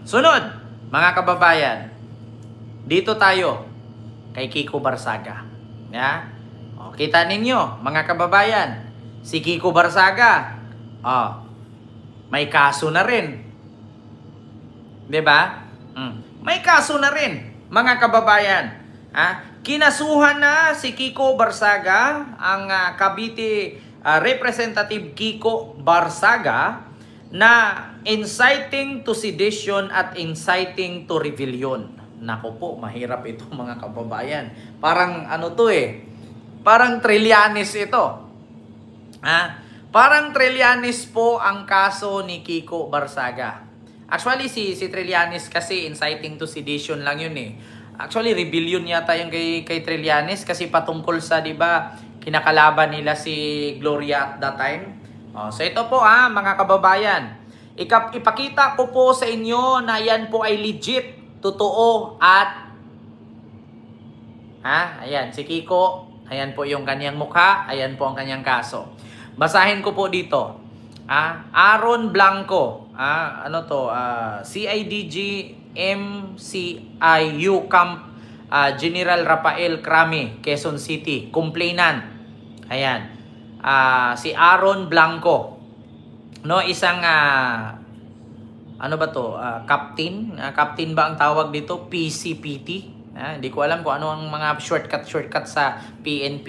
Sunod, mga kababayan, dito tayo kay Kiko Barsaga. Ya? O, kita ninyo, mga kababayan, si Kiko Barsaga, may kaso na rin. 'Di ba? May kaso na rin, mga kababayan. Kinasuhan na si Kiko Barsaga, ang Cavite Representative Kiko Barsaga, na inciting to sedition at inciting to rebellion. Naku po, mahirap ito mga kababayan. Parang ano to parang Trillanes ito. Parang Trillanes po ang kaso ni Kiko Barsaga. Actually, si Trillanes kasi inciting to sedition lang yun Actually, rebellion yata yung kay Trillanes kasi patungkol sa, di ba, kinakalaban nila si Gloria at that time. So ito po mga kababayan, ipakita ko po sa inyo na yan po ay legit, totoo at ayan si Kiko, ayan po yung kanyang mukha, ayan po ang kanyang kaso. Basahin ko po dito. Aaron Blanco, CIDG MCIU Camp General Rafael Crame, Quezon City, complainant. Ayan. Si Aaron Blanco, isang captain, captain ba ang tawag dito, PCPT, hindi ko alam kung ano ang mga shortcut sa PNP.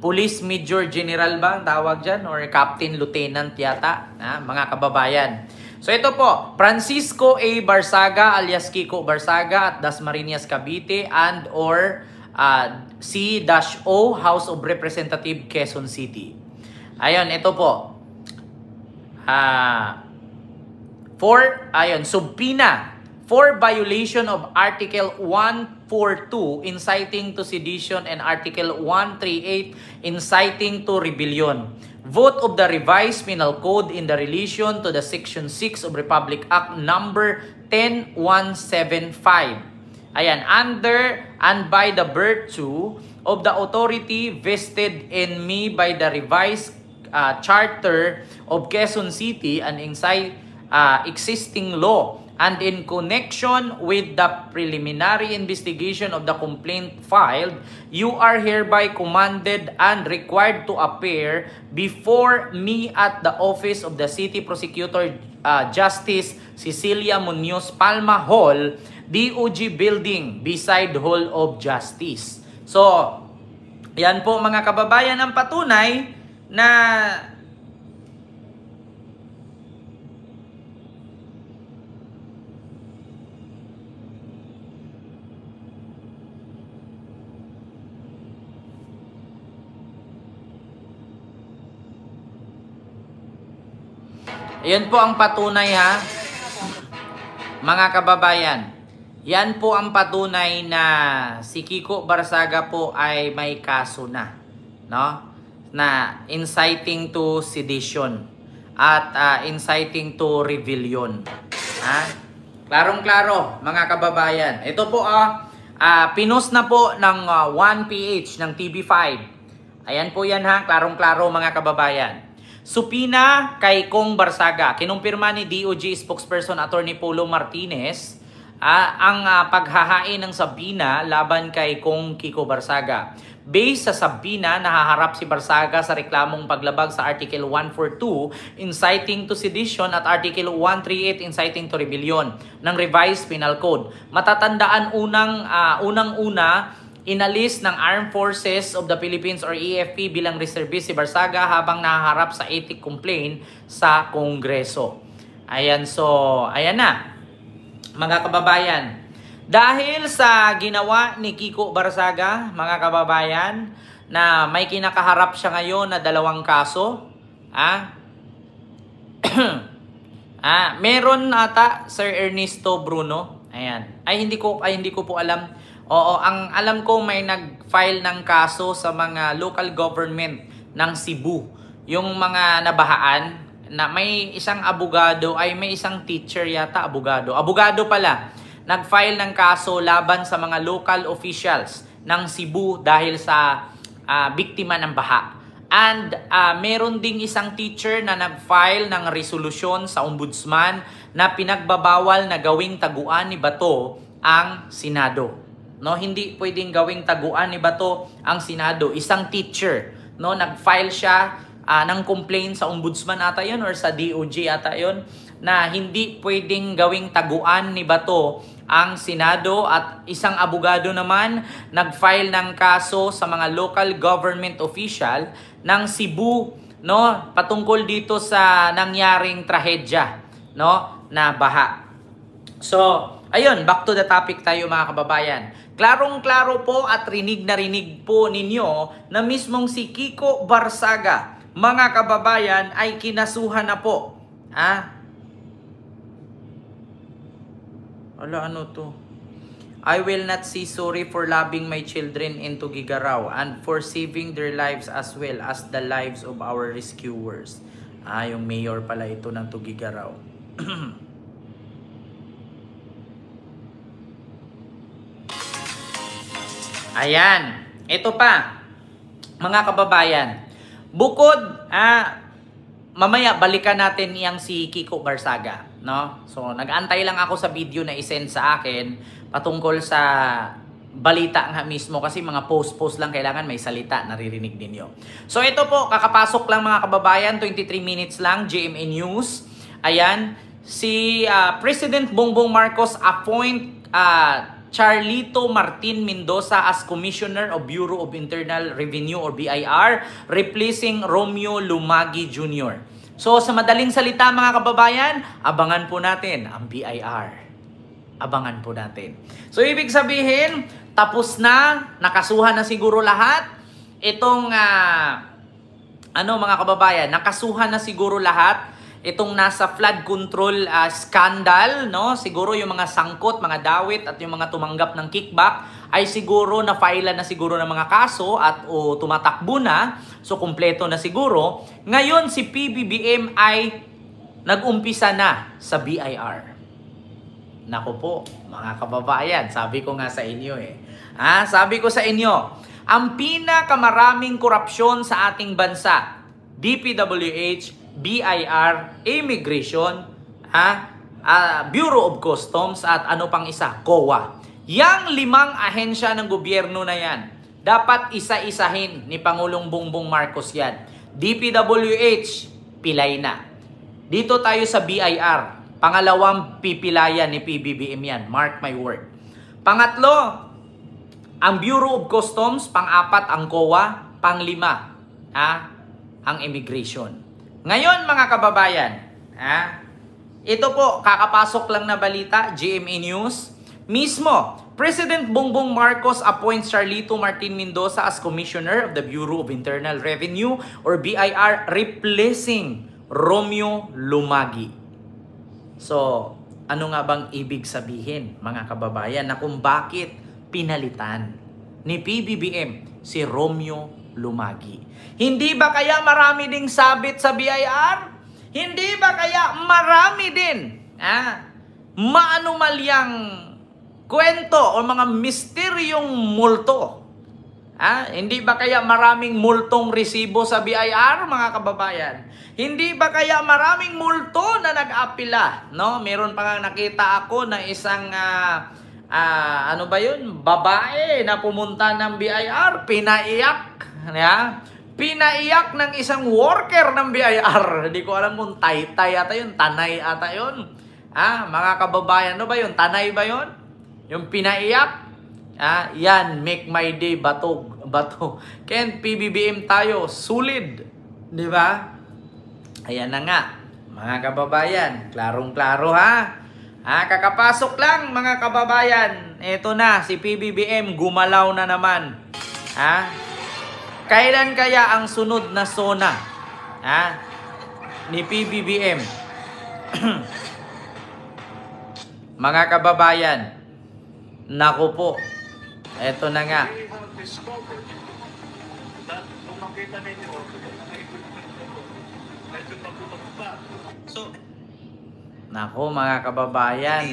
Police Major General ba ang tawag dyan, or Captain Lieutenant yata, mga kababayan. So ito po, Francisco A. Barsaga alias Kiko Barsaga at Dasmariñas, Cavite and or C-O, House of Representative, Quezon City. Ayun, ito po. Subpoena for violation of Article 142, inciting to sedition, and Article 138, inciting to rebellion. Vote of the revised penal code in the relation to the Section 6 of Republic Act number 10175. Ayan, under and by the virtue of the authority vested in me by the revised charter of Quezon City and inside existing law, and in connection with the preliminary investigation of the complaint filed, you are hereby commanded and required to appear before me at the office of the City Prosecutor Justice Cecilia Munoz Palma Hall, DOJ Building, beside Hall of Justice. So, yan po mga kababayan ang patunay na yan po ang patunay mga kababayan. Yan po ang patunay na si Kiko Barsaga po ay may kaso na, na inciting to sedition at inciting to rebellion. Klarong-klaro mga kababayan. Ito po pinost na po ng 1PH ng TV5. Ayan po yan klarong-klaro mga kababayan. Subpoena kay Kong Barsaga. Kinumpirma ni DOJ spokesperson Attorney Polo Martinez ang paghahain ng subpoena laban kay Kong Kiko Barsaga. Based sa subpoena, nahaharap si Barsaga sa reklamong paglabag sa Article 142, inciting to sedition, at Article 138, inciting to rebellion ng Revised Penal Code. Matatandaan unang-una, inalis ng Armed Forces of the Philippines or AFP bilang reservist si Barsaga habang nahaharap sa ethics complaint sa Kongreso. Ayan, so ayan na mga kababayan. Dahil sa ginawa ni Kiko Barsaga, mga kababayan, na may kinakaharap siya ngayon na 2 kaso, meron ata Sir Ernesto Bruno. Ayan. Hindi ko po alam. Oo, ang alam ko may nag-file ng kaso sa mga local government ng Cebu. Yung mga nabahaan na may isang abogado, may isang teacher yata, abogado pala, nag-file ng kaso laban sa mga local officials ng Cebu dahil sa biktima ng baha. And meron ding isang teacher na nag-file ng resolusyon sa ombudsman na pinagbabawal na gawing taguan ni Bato ang Senado. No, hindi pwedeng gawing taguan ni Bato ang Senado. Isang teacher, no, nag-file siya ng complaint sa ombudsman ata 'yon or sa DOJ ata 'yon na hindi pwedeng gawing taguan ni Bato ang Senado, at isang abogado naman nag-file ng kaso sa mga local government official ng Cebu, no, patungkol dito sa nangyaring trahedya, no, na baha. So, ayun, back to the topic tayo mga kababayan. Klarong-klaro po at rinig na rinig po ninyo na mismong si Kiko Barsaga, mga kababayan, ay kinasuhan na po. Ano to? I will not say sorry for loving my children in Tugigaraw and for saving their lives as well as the lives of our rescuers. Yung mayor pala ito ng Tugigaraw. Ayan. Ito pa, mga kababayan. Bukod, mamaya balikan natin yang si Kiko Barsaga, no? So, nag-antay lang ako sa video na isend sa akin patungkol sa balita nga mismo kasi mga post lang kailangan may salita, naririnig ninyo. So, ito po, kakapasok lang mga kababayan, 23 minutes lang, GMA News. Ayan, si President Bongbong Marcos appoint Charlito Martin Mendoza as Commissioner of Bureau of Internal Revenue or BIR, replacing Romeo Lumagi Jr. So sa madaling salita mga kababayan, abangan po natin ang BIR. Abangan po natin. So ibig sabihin, tapos na, nakasuhan na siguro lahat. Itong, mga kababayan, nakasuhan na siguro lahat. Itong nasa flood control scandal, no? Siguro yung mga sangkot, mga dawit at yung mga tumanggap ng kickback ay siguro na-file na siguro ng mga kaso at tumatakbo na. So kumpleto na siguro. Ngayon si PBBM ay nag-umpisa na sa BIR. Nako po, mga kababayan, sabi ko nga sa inyo sabi ko sa inyo, ang pinakamaraming korupsyon sa ating bansa, DPWH, BIR, Immigration, Bureau of Customs at ano pang isa, COA. Yang 5 ahensya ng gobyerno na yan, dapat isa-isahin ni Pangulong Bongbong Marcos yan. DPWH, pilay na. Dito tayo sa BIR, pangalawang pipilayan ni PBBM yan, mark my word. Pangatlo, ang Bureau of Customs, pang-4 ang COA, pang-5 ang Immigration. Ngayon mga kababayan, ito po, kakapasok lang na balita, GMA News. Mismo, President Bongbong Marcos appoints Charlito Martin Mendoza as Commissioner of the Bureau of Internal Revenue or BIR, replacing Romeo Lumagi. So, ano nga bang ibig sabihin mga kababayan na kung bakit pinalitan ni PBBM si Romeo Lumagi? Hindi ba kaya marami ding sabit sa BIR? Hindi ba kaya marami din maanumalyang kwento o mga misteryong multo? Hindi ba kaya maraming multong resibo sa BIR, mga kababayan? Hindi ba kaya maraming multo na nag-apila? No? Meron pa nga nakita ako na isang babae na pumunta ng BIR, pinaiyak. Pinaiyak ng isang worker ng BIR. Hindi ko alam kung taytay ata yun, tanay ata yun. Mga kababayan, ano ba yun? Tanay ba yun? Yung pinaiyak? Yan, make my day, bato. Ken, PBBM tayo, solid. Di ba? Ayan na nga, mga kababayan. Klarong-klaro kakapasok lang mga kababayan. Ito na, si PBBM gumalaw na naman. Kailan kaya ang sunod na SONA ni PBBM? Mga kababayan, naku po, eto na nga. Naku mga kababayan,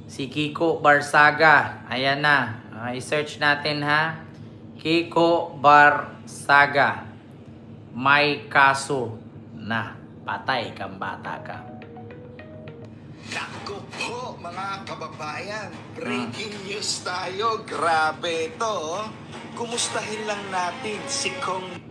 si Kiko Barsaga, ayan na, i-search natin Kiko Barsaga. may kaso na. Patay kang bata ka. Naku po, mga kababayan. Breaking news tayo. Grabe ito. Kumustahin lang natin si Kong...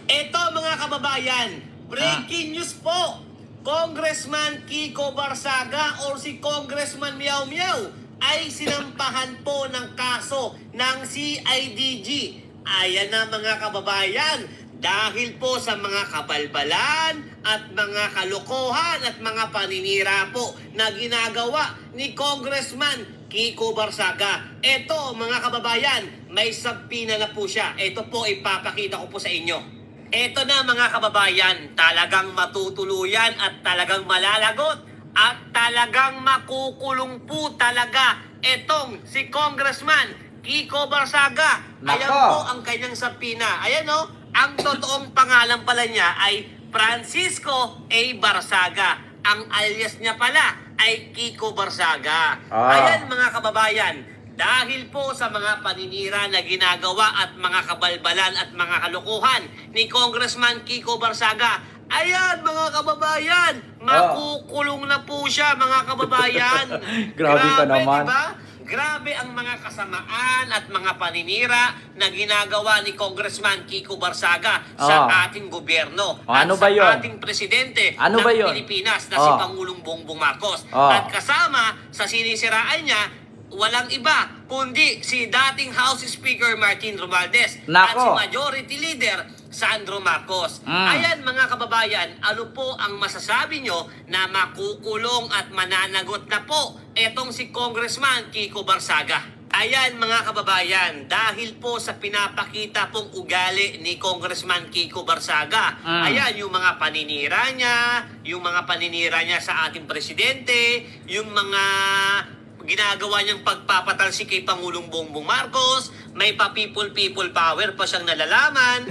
Ito mga kababayan, breaking news po. Congressman Kiko Barsaga or si Congressman Miao Miao ay sinampahan po ng kaso ng CIDG. Ayan na mga kababayan, dahil po sa mga kabalbalan at mga kalokohan at mga paninira po na ginagawa ni Congressman Kiko Barsaga. Ito mga kababayan, may sabpina na po siya. Ito po ipapakita ko po sa inyo. Ito na mga kababayan, talagang matutuluyan at talagang malalagot at talagang makukulong po talaga itong si Congressman Kiko Barsaga. Ayan po ang kanyang sabpina. Ayan o, ang totoong pangalan pala niya ay Francisco A. Barsaga. Ang alias niya pala ay Kiko Barsaga. Ayan mga kababayan, dahil po sa mga paninira na ginagawa at mga kabalbalan at mga kalukuhan ni Congressman Kiko Barsaga, ayan mga kababayan, makukulong na po siya mga kababayan. Grabe ka naman. Diba? Grabe ang mga kasamaan at mga paninira na ginagawa ni Congressman Kiko Barsaga sa ating gobyerno at ano ba sa yun? ating presidente Ano ng ba yun? Pilipinas na si Pangulong Bongbong Marcos. At kasama sa sinisiraan niya, walang iba kundi si dating House Speaker Martin Romualdez at si Majority Leader Sandro Marcos. Ayan mga kababayan, ano po ang masasabi nyo na makukulong at mananagot na po etong si Congressman Kiko Barsaga? Ayan mga kababayan, dahil po sa pinapakita pong ugali ni Congressman Kiko Barsaga, ayan yung mga paninira niya sa ating presidente, yung mga ginagawa niyang pagpapatalsik kay Pangulong Bongbong Marcos, may pa-people power pa siyang nalalaman,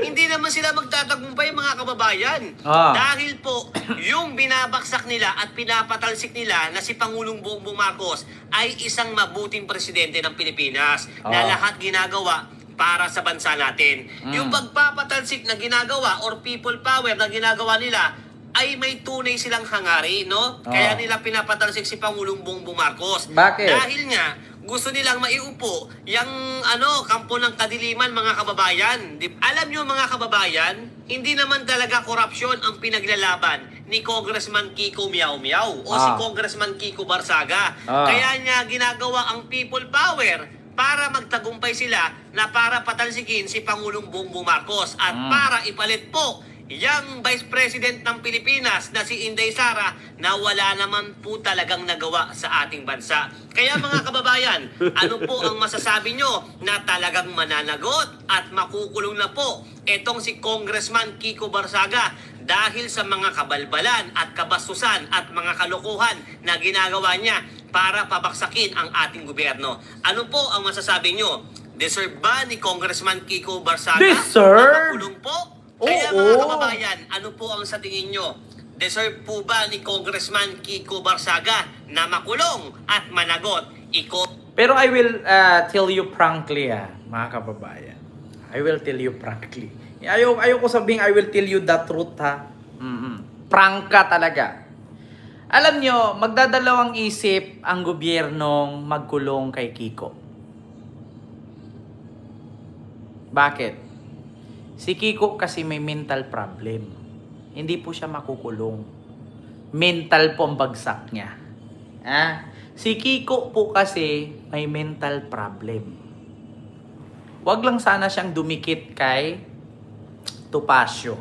hindi naman sila magtatagumpay mga kababayan. Dahil po, yung binabaksak nila at pinapatalsik nila na si Pangulong Bongbong Marcos ay isang mabuting presidente ng Pilipinas na lahat ginagawa para sa bansa natin. Yung pagpapatalsik na ginagawa or people power na ginagawa nila ay may tunay silang hangarin, no? Kaya nila pinapatalsik si Pangulong Bongbong Marcos. Bakit? Dahil nga, gusto nilang maiupo yung kampo ng kadiliman mga kababayan. Alam nyo mga kababayan, hindi naman talaga korupsyon ang pinaglalaban ni Congressman Kiko Miao Miao o si Congressman Kiko Barsaga. Kaya niya ginagawa ang people power para magtagumpay sila na para patalsikin si Pangulong Bongbong Marcos at para ipalit po yang Vice President ng Pilipinas na si Inday Sara na wala naman po talagang nagawa sa ating bansa. Kaya mga kababayan, ano po ang masasabi nyo na talagang mananagot at makukulong na po itong si Congressman Kiko Barsaga dahil sa mga kabalbalan at kabastusan at mga kalokohan na ginagawa niya para pabaksakin ang ating gobyerno? Ano po ang masasabi nyo? Deserve ba ni Congressman Kiko Barsaga na makulong po? Kaya mga kababayan, ano po ang sa tingin nyo? Deserve po ba ni Congressman Kiko Barsaga na makulong at managot? Pero I will tell you frankly, mga kababayan. I will tell you frankly. Ayoko sabihin I will tell you the truth, ha. Prangka talaga. Alam nyo, magdadalawang isip ang gobyernong magkulong kay Kiko. Bakit? Si Kiko kasi may mental problem. Hindi po siya makukulong. Mental po ang bagsak niya. Si Kiko po kasi may mental problem. Wag lang sana siyang dumikit kay Topacio.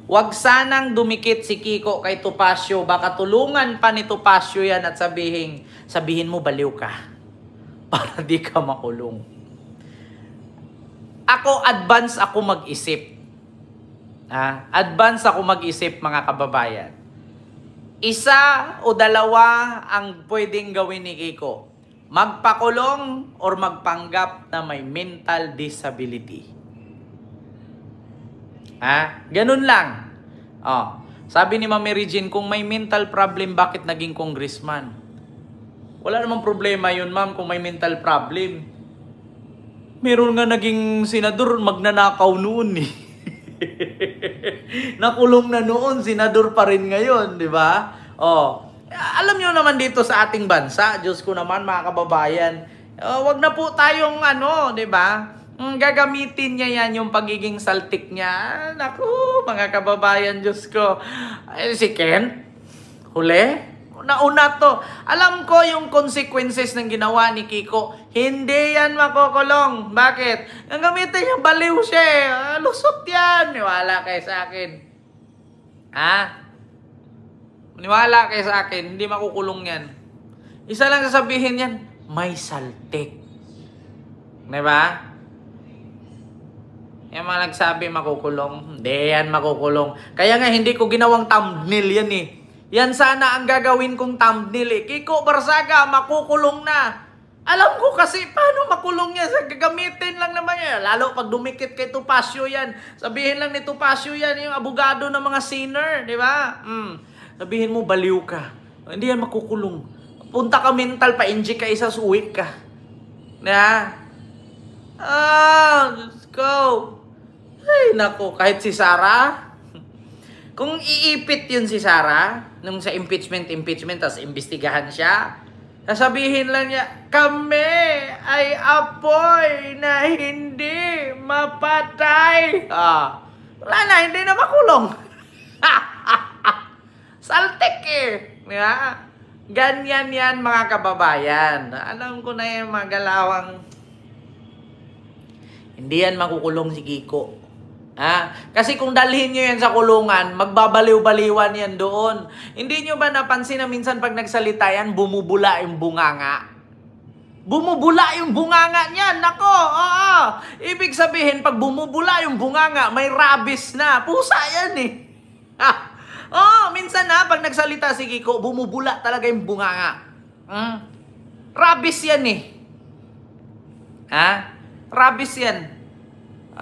Wag sanang dumikit si Kiko kay Topacio. Baka tulungan pa ni Topacio yan at sabihin mo baliw ka. Para di ka makulong. Advance ako mag-isip. Advance ako mag-isip mga kababayan. Isa o dalawa ang pwedeng gawin ni Kiko. Magpakulong or magpanggap na may mental disability. Ganun lang. Sabi ni Ma'am Regine, kung may mental problem, bakit naging congressman? Wala namang problema yun, ma'am, kung may mental problem. Meron nga naging senador, magnanakaw noon eh. Nakulong na noon, senador pa rin ngayon, di ba? Oh, alam nyo naman dito sa ating bansa, Diyos ko naman mga kababayan, wag na po tayong di ba? Gagamitin niya yan yung pagiging saltik niya. Naku, mga kababayan, Diyos ko. Si Ken, huli? Nauna to. Alam ko yung consequences ng ginawa ni Kiko. Hindi yan makukulong. Bakit? Ang gamitin niya, baliw siya eh. Lusot yan. Niwala kayo sa akin. Ha? Niwala kayo sa akin. Hindi makukulong yan. Isa lang sasabihin yan, may saltik. Diba? Yung mga nagsabi makukulong. Hindi yan makukulong. Kaya nga hindi ko ginawang thumbnail yan eh. Yan sana ang gagawin kong thumbnail eh. Kiko Barsaga, makukulong na. Alam ko kasi paano makulong yan. Gagamitin lang naman yan. Lalo pag dumikit kay Topacio yan. Sabihin lang ni Topacio yan, yung abogado ng mga sinner. Di ba? Sabihin mo, baliw ka. Hindi yan makukulong. Punta ka mental, pa-inject ka, isa suwik ka. Na? Let's go. Ay, naku, kahit si Sarah. Kung iipit yun si Sarah, nung sa impeachment, tapos imbestigahan siya, sasabihin lang niya, kami ay apoy na hindi mapatay. Wala na, hindi na makulong. Saltik eh. Yeah. Ganyan yan mga kababayan. Alam ko na yung mga galawang hindi yan makukulong si Kiko. Kasi kung dalhin nyo yan sa kulungan, magbabaliw-baliwan yan doon. Hindi nyo ba napansin na minsan pag nagsalita yan, bumubula yung bunganga? Bumubula yung bunganga niyan. Nako, oo. Ibig sabihin, pag bumubula yung bunganga, may rabies na. Pusa yan eh. Minsan pag nagsalita si Kiko, bumubula talaga yung bunganga. Rabies yan eh. Rabies yan.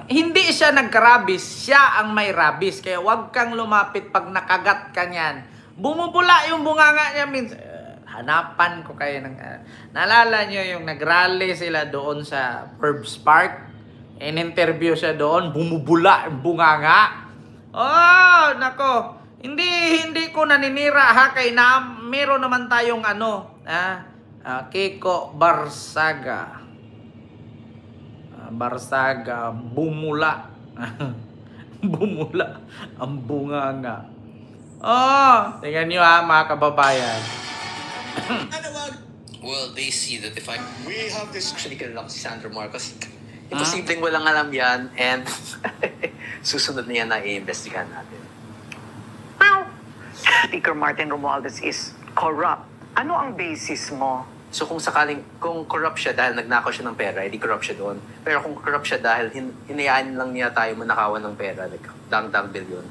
Hindi siya nagka-rabies, siya ang may rabies. Kaya wag kang lumapit pag nakagat ka niyan. Bumubula yung bunganga niya minsan. Hanapan ko kayo ng... naalala nyo yung nag-rally sila doon sa Forbes Park? In-interview siya doon, bumubula yung bunganga. Nako. Hindi ko naninira ha, kay meron naman tayong Kiko Barsaga. Barsaga, bumula. Bumula ang bunganga. Tingnan nyo mga kababayan. Well, they see that if We have this... actually kilala ko si Sandro Marcos, imposibleng walang alam yan, and susunod na yan na i-investigahan natin. Speaker Martin Romualdez is corrupt. Ano ang basis mo? So kung corrupt siya dahil nagnakaw siya ng pera, hindi corrupt siya doon. Pero kung corrupt siya dahil hinayaan lang niya tayo manakawan ng pera, like dang billion,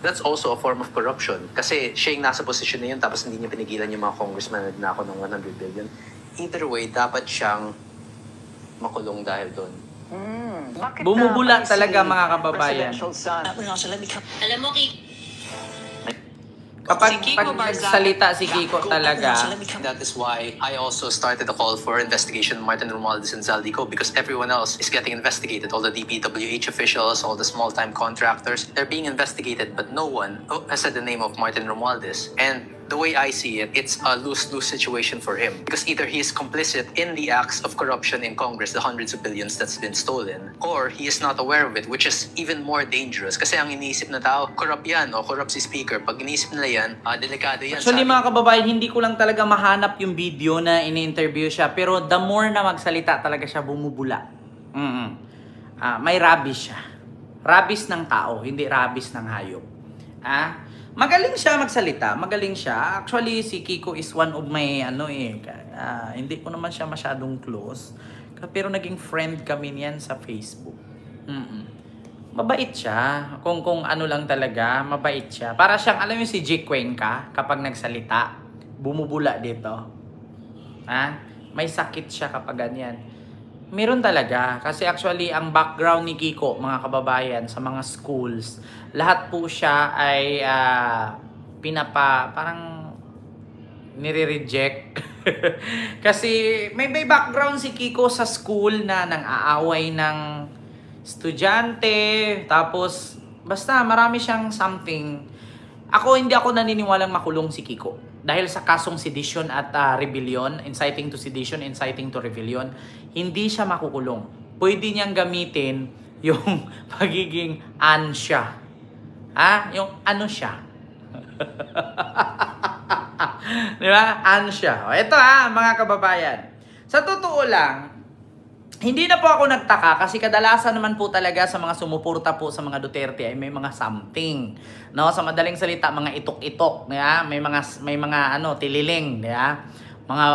that's also a form of corruption. Kasi siya yung nasa posisyon na yun, tapos hindi niya pinigilan yung mga congressman na nagnakaw ng 100 billion. Either way, dapat siyang makulong dahil doon. Bakit Bumubula talaga mga kababayan. Alam mo, Kapag Si Kiko nagsalita si Kiko talaga, That is why I also started a call for investigation of Martin Romualdez and Zaldico, because everyone else is getting investigated. All the DPWH officials, all the small-time contractors, they're being investigated, but no one has said the name of Martin Romualdez. And the way I see it, it's a lose-lose situation for him. Because either he is complicit in the acts of corruption in Congress, the hundreds of billions that's been stolen, or he is not aware of it, which is even more dangerous. Kasi ang iniisip na tao, corrupt yan o corrupt si Speaker. Pag iniisip nila yan, delikado yan. actually mga kababayan, hindi ko lang talaga mahanap yung video na ini-interview siya. Pero the more na magsalita talaga siya, bumubula. May rabies siya. Rabies ng tao, hindi rabies ng hayop. Magaling siya magsalita, magaling siya. Actually, si Kiko is one of my, hindi ko naman siya masyadong close. Pero naging friend kami niyan sa Facebook. Mabait siya. Kung ano lang talaga, mabait siya. Para siyang, alam mo si G. Cuenca, kapag nagsalita, bumubula dito. May sakit siya kapag ganyan. Meron talaga. Kasi actually, ang background ni Kiko, mga kababayan, sa mga schools, lahat po siya ay parang nire-reject. Kasi may background si Kiko sa school na nang-aaway ng estudyante. Tapos, basta marami siyang something. Hindi ako naniniwalang makulong si Kiko. Dahil sa kasong sedition at rebellion, inciting to sedition, inciting to rebellion, hindi siya makukulong. Pwede niyang gamitin yung pagiging ansya. Yung ano siya. Di ba? Ansya. Ito mga kababayan. Sa totoo lang, hindi na po ako nagtaka kasi kadalasan naman po talaga sa mga sumuporta po sa mga Duterte ay may mga something. No, sa madaling salita, mga itok-itok, yeah? May mga tililing, yeah? Mga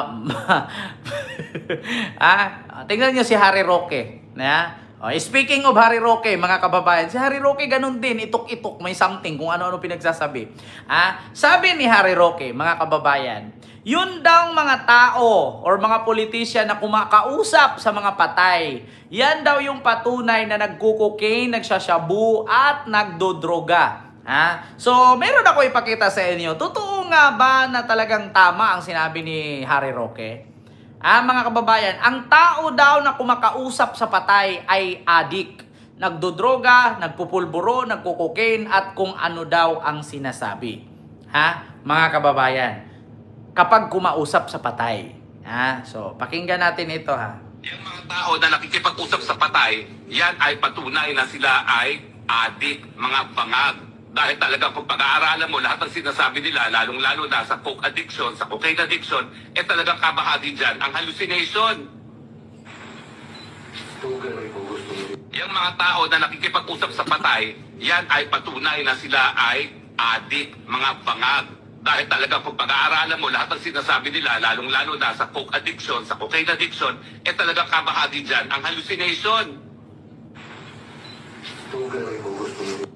tingnan niyo si Harry Roque, yeah? Speaking of Harry Roque, mga kababayan, si Harry Roque ganun din, itok-itok, may something kung ano-ano pinagsasabi. Sabi ni Harry Roque, mga kababayan, yun daw mga tao or mga politician na kumakausap sa mga patay, yan daw yung patunay na nagkukokaine, nagsasyabu at nagdodroga. So, meron ako ipakita sa inyo. Totoo nga ba na talagang tama ang sinabi ni Harry Roque? Mga kababayan, ang tao daw na kumakausap sa patay ay adik, nagdodroga, nagpupulburo, nagkukokaine at kung ano daw ang sinasabi. Mga kababayan, kapag kumausap sa patay. So, pakinggan natin ito Yung mga tao na nakikipag-usap sa patay, yan ay patunay na sila ay adik, mga bangag. Dahil talaga kung pag-aaralan mo lahat ng sinasabi nila, lalong-lalo na sa coke addiction, sa cocaine addiction, talagang kabahagi dyan ang hallucination. Yung mga tao na nakikipag-usap sa patay, yan ay patunay na sila ay adik, mga bangag. Dahil talaga kung pag-aaralan mo lahat ng sinasabi nila, lalong-lalo na sa coke addiction, sa cocaine addiction, talagang kabahagi dyan ang hallucination.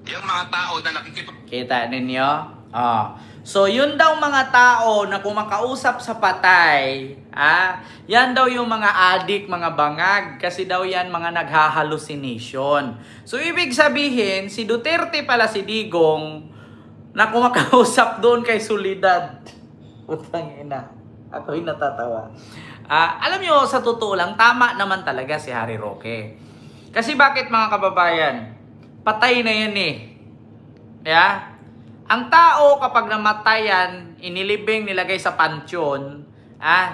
Yung mga tao na Kita ninyo? So, yun daw mga tao na kumakausap sa patay, yan daw yung mga adik, mga bangag, kasi daw yan mga naghahallucination. So, ibig sabihin, si Duterte pala si Digong na kumakausap doon kay Solidad. Putang ina. Ako'y natatawa. Alam nyo, sa totoo lang, tama naman talaga si Harry Roque. Kasi bakit mga kababayan? Patay na yan Yeah? Ang tao kapag namatayan, inilibing, nilagay sa pansyon,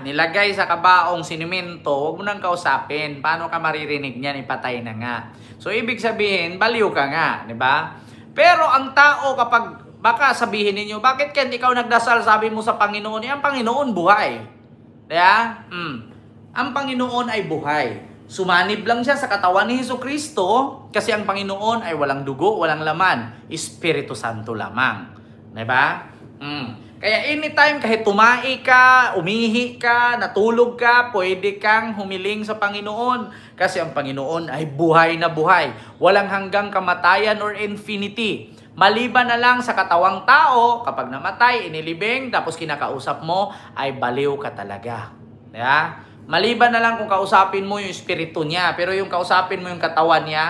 nilagay sa kabaong sinimento, huwag mo nang kausapin. Paano ka maririnig niyan? Ipatay na nga. So, ibig sabihin, baliw ka nga. Diba? Pero ang tao kapag, baka sabihin ninyo, bakit Ken, ikaw nagdasal, sabi mo sa Panginoon, ang Panginoon buhay. Diba? Ang Panginoon ay buhay. Sumanib lang siya sa katawan ni Jesucristo kasi ang Panginoon ay walang dugo, walang laman. Espiritu Santo lamang. Diba? Kaya anytime, kahit tumai ka, umihi ka, natulog ka, pwede kang humiling sa Panginoon. Kasi ang Panginoon ay buhay na buhay. Walang hanggang kamatayan or infinity. Maliban na lang sa katawang tao, kapag namatay, inilibing, tapos kinakausap mo, ay baliw ka talaga. Diba? Maliban na lang kung kausapin mo yung espiritu niya, pero yung kausapin mo yung katawan niya,